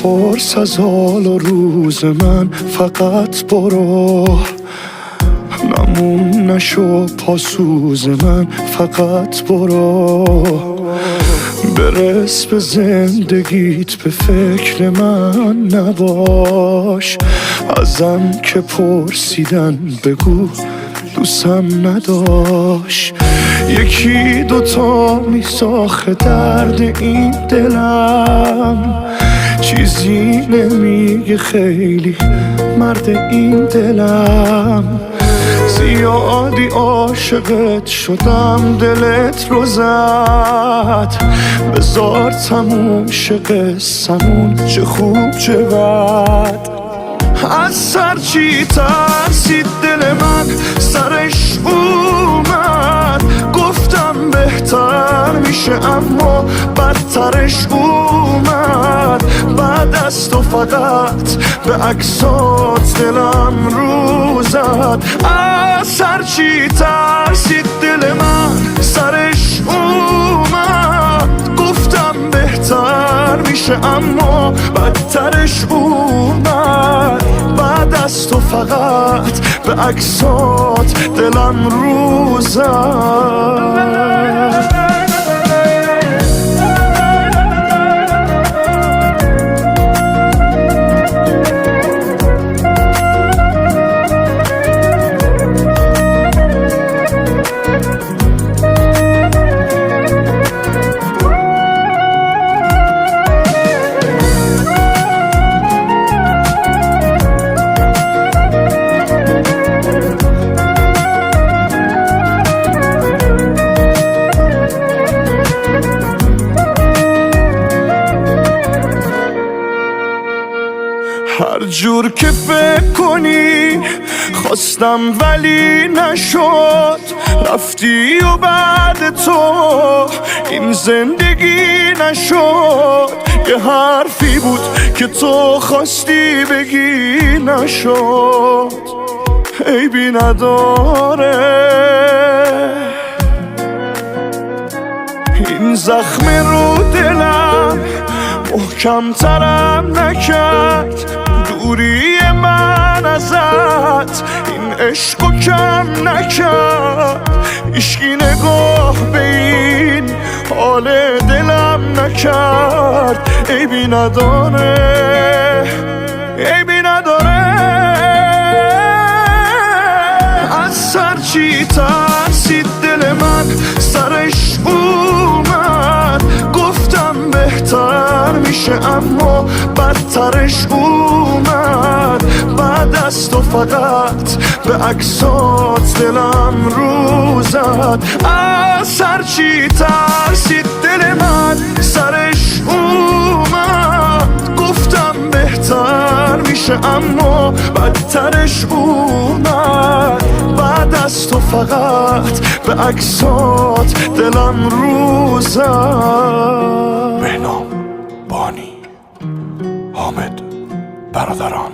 نپرس از حال و روز من، فقط برو. نمون نشو پاسوز من، فقط برو. برس به زندگیت، به فکر من نباش. ازم که پرسیدن بگو دوستم نداشت. یکی دوتا میساخه درد این دلم، چیزی نمیگه خیلی مرد این دلم. زیادی عاشقت شدم دلت رو زد، بذار تموم شه قصمون، چه خوب چه بد. از سر چی ترسید دل من، سرش اومد. گفتم بهتر میشه اما بدترش اومد. بعد از تو فقط به عکسات دلم رو زد. از سر چی ترسید دل من، سرش اومد. گفتم بهتر میشه اما بدترش اومد. بعد از تو فقط به عکسات دلم رو زد. هر جور که فکر کنی خواستم ولی نشد. رفتی و بعد تو این زندگی نشد. یه حرفی بود که تو خواستی بگی نشد. عیبی نداره این زخم رو دلم محکم ترم نکرد. دوری من ازت این عشقو کم نکرد. عشقی نگاه به این حال دلم نکرد. عیبی نداره، عیبی نداره. از سر چی ترسید دل من، سرش اومد. گفتم بهتر میشه اما بدترش اومد. بعد از تو فقط به عکسات دلم رو زد. از سر چی ترسید دل من، سرش اومد. گفتم بهتر میشه اما بدترش اومد. بعد از تو فقط به عکسات دلم رو زد. بهنام، بانی، حامد، برادران.